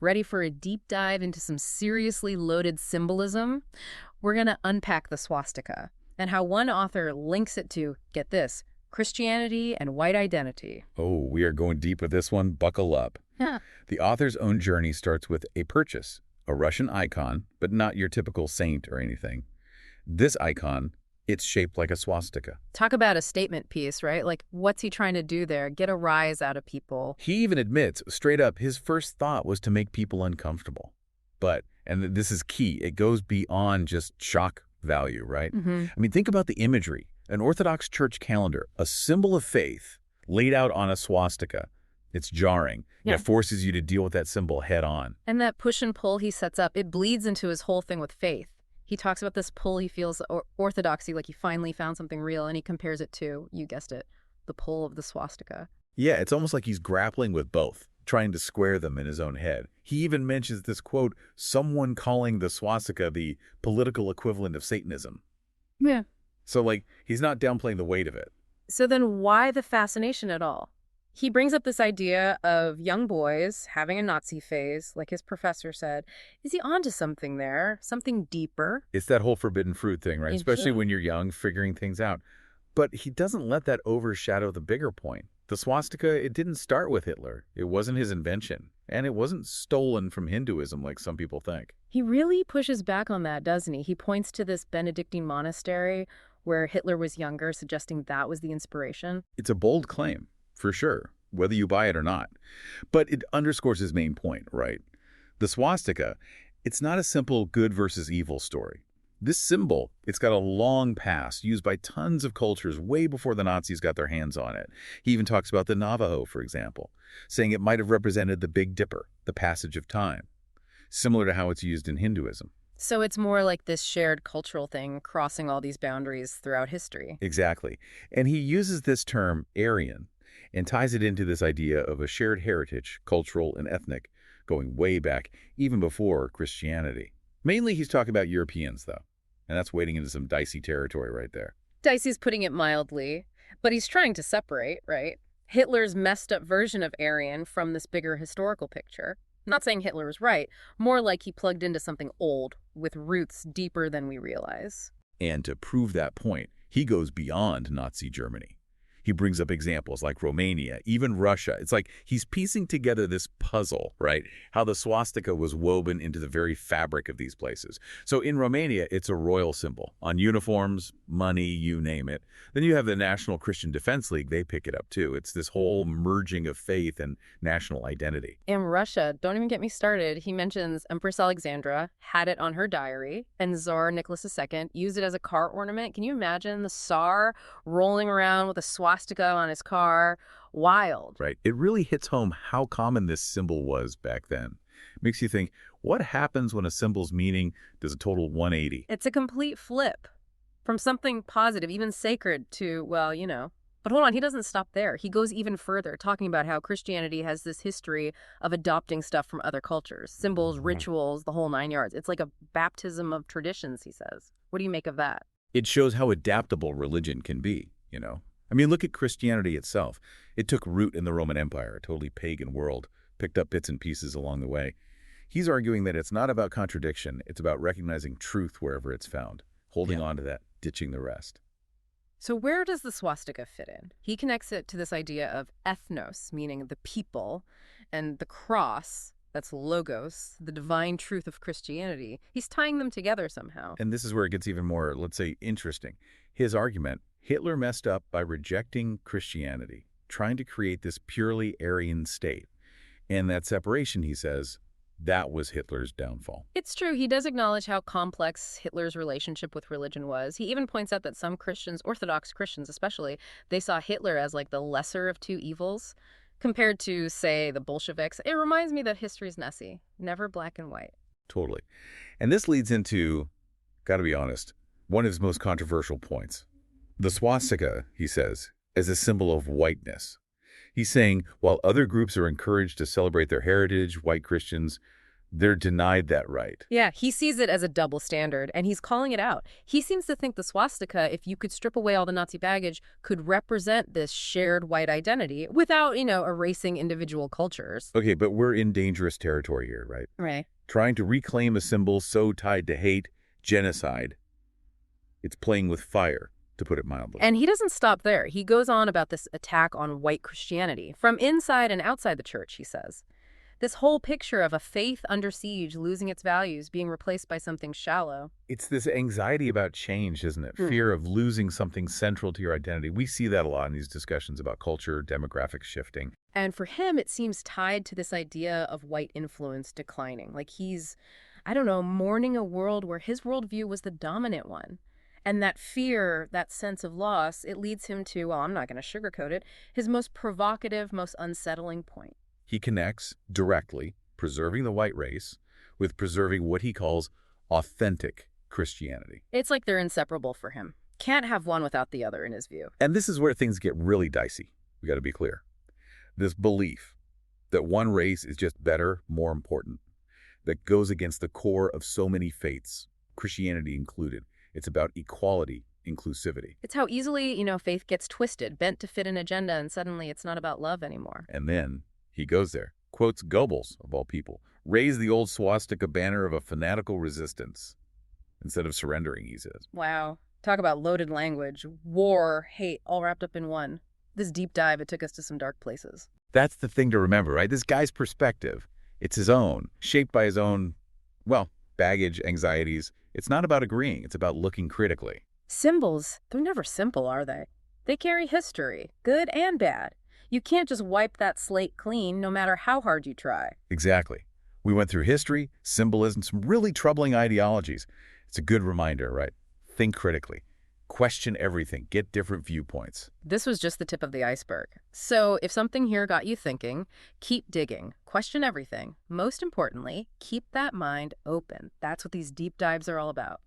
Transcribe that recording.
Ready for a deep dive into some seriously loaded symbolism? We're going to unpack the swastika and how one author links it to, get this, Christianity and white identity. Oh, we are going deep with this one. Buckle up. Huh. The author's own journey starts with a purchase, a Russian icon, but not your typical saint or anything. This icon, it's shaped like a swastika. Talk about a statement piece, right? Like, what's he trying to do there? Get a rise out of people. He even admits, straight up, his first thought was to make people uncomfortable. But, and this is key, it goes beyond just shock value, right? I mean, think about the imagery. An Orthodox church calendar, a symbol of faith, laid out on a swastika. It's jarring. Yeah. It forces you to deal with that symbol head on. And that push and pull he sets up, it bleeds into his whole thing with faith. He talks about this pull he feels, or orthodoxy, like he finally found something real, and he compares it to, you guessed it, the pull of the swastika. Yeah, it's almost like he's grappling with both, trying to square them in his own head. He even mentions this quote, someone calling the swastika the political equivalent of Satanism. Yeah. So, like, he's not downplaying the weight of it. So then why the fascination at all? He brings up this idea of young boys having a Nazi phase, like his professor said. Is he onto something there? Something deeper? It's that whole forbidden fruit thing, right? Especially Sure. when you're young, figuring things out. But he doesn't let that overshadow the bigger point. The swastika, it didn't start with Hitler. It wasn't his invention. And it wasn't stolen from Hinduism like some people think. He really pushes back on that, doesn't he? He points to this Benedictine monastery where Hitler was younger, suggesting that was the inspiration. It's a bold claim, for sure, whether you buy it or not. But it underscores his main point, right? The swastika, it's not a simple good versus evil story. This symbol, it's got a long past, used by tons of cultures way before the Nazis got their hands on it. He even talks about the Navajo, for example, saying it might have represented the Big Dipper, the passage of time, similar to how it's used in Hinduism. So it's more like this shared cultural thing crossing all these boundaries throughout history. Exactly. And he uses this term, Aryan, and ties it into this idea of a shared heritage, cultural and ethnic, going way back, even before Christianity. Mainly he's talking about Europeans, though, and that's wading into some dicey territory right there. Dicey's putting it mildly, but he's trying to separate, right? Hitler's messed up version of Aryan from this bigger historical picture. I'm not saying Hitler was right, more like he plugged into something old with roots deeper than we realize. And to prove that point, he goes beyond Nazi Germany. He brings up examples like Romania, even Russia. It's like he's piecing together this puzzle, right? How the swastika was woven into the very fabric of these places. So in Romania, it's a royal symbol on uniforms, money, you name it. Then you have the National Christian Defense League. They pick it up too. It's this whole merging of faith and national identity. In Russia, don't even get me started, he mentions Empress Alexandra had it on her diary, and Tsar Nicholas II used it as a car ornament. Can you imagine the Tsar rolling around with a swastika on his car? Wild. Right. It really hits home how common this symbol was back then. Makes you think, what happens when a symbol's meaning does a total 180? It's a complete flip from something positive, even sacred, to, well, you know. But hold on, he doesn't stop there. He goes even further, talking about how Christianity has this history of adopting stuff from other cultures, symbols, rituals, the whole nine yards. It's like a baptism of traditions, he says. What do you make of that? It shows how adaptable religion can be, you know? I mean, look at Christianity itself. It took root in the Roman Empire, a totally pagan world, picked up bits and pieces along the way. He's arguing that it's not about contradiction, it's about recognizing truth wherever it's found, holding on to that, ditching the rest. So where does the swastika fit in? He connects it to this idea of ethnos, meaning the people, and the cross, that's logos, the divine truth of Christianity. He's tying them together somehow. And this is where it gets even more, let's say, interesting. His argument, Hitler messed up by rejecting Christianity, trying to create this purely Aryan state. And that separation, he says, that was Hitler's downfall. It's true. He does acknowledge how complex Hitler's relationship with religion was. He even points out that some Christians, Orthodox Christians especially, they saw Hitler as like the lesser of two evils compared to, say, the Bolsheviks. It reminds me that history's messy, never black and white. Totally. And this leads into, gotta be honest, one of his most controversial points. The swastika, he says, is a symbol of whiteness. He's saying, while other groups are encouraged to celebrate their heritage, white Christians, They're denied that right. Yeah, he sees it as a double standard, and he's calling it out. He seems to think the swastika, if you could strip away all the Nazi baggage, could represent this shared white identity without, erasing individual cultures. Okay, but we're in dangerous territory here, right? Right. Trying to reclaim a symbol so tied to hate, genocide, it's playing with fire, to put it mildly. And he doesn't stop there. He goes on about this attack on white Christianity, from inside and outside the church, he says. This whole picture of a faith under siege, losing its values, being replaced by something shallow. It's this anxiety about change, isn't it? Fear of losing something central to your identity. We see that a lot in these discussions about culture, demographic shifting. And for him, it seems tied to this idea of white influence declining. Like he's, I don't know, mourning a world where his worldview was the dominant one. And that fear, that sense of loss, it leads him to, well, I'm not going to sugarcoat it, his most provocative, most unsettling point. He connects directly preserving the white race with preserving what he calls authentic Christianity. It's like they're inseparable for him. Can't have one without the other in his view. And this is where things get really dicey. We got to be clear. This belief that one race is just better, more important, that goes against the core of so many faiths, Christianity included. It's about equality, inclusivity. It's how easily, faith gets twisted, bent to fit an agenda, and suddenly it's not about love anymore. And then he goes there, quotes Goebbels, of all people, raise the old swastika banner of a fanatical resistance instead of surrendering, he says. Wow. Talk about loaded language. War, hate, all wrapped up in one. This deep dive, it took us to some dark places. That's the thing to remember, right? This guy's perspective, it's his own, shaped by his own, baggage, anxieties. It's not about agreeing. It's about looking critically. Symbols, they're never simple, are they? They carry history, good and bad. You can't just wipe that slate clean no matter how hard you try. Exactly. We went through history, symbolism, some really troubling ideologies. It's a good reminder, right? Think critically. Question everything. Get different viewpoints. This was just the tip of the iceberg. So if something here got you thinking, keep digging. Question everything. Most importantly, keep that mind open. That's what these deep dives are all about.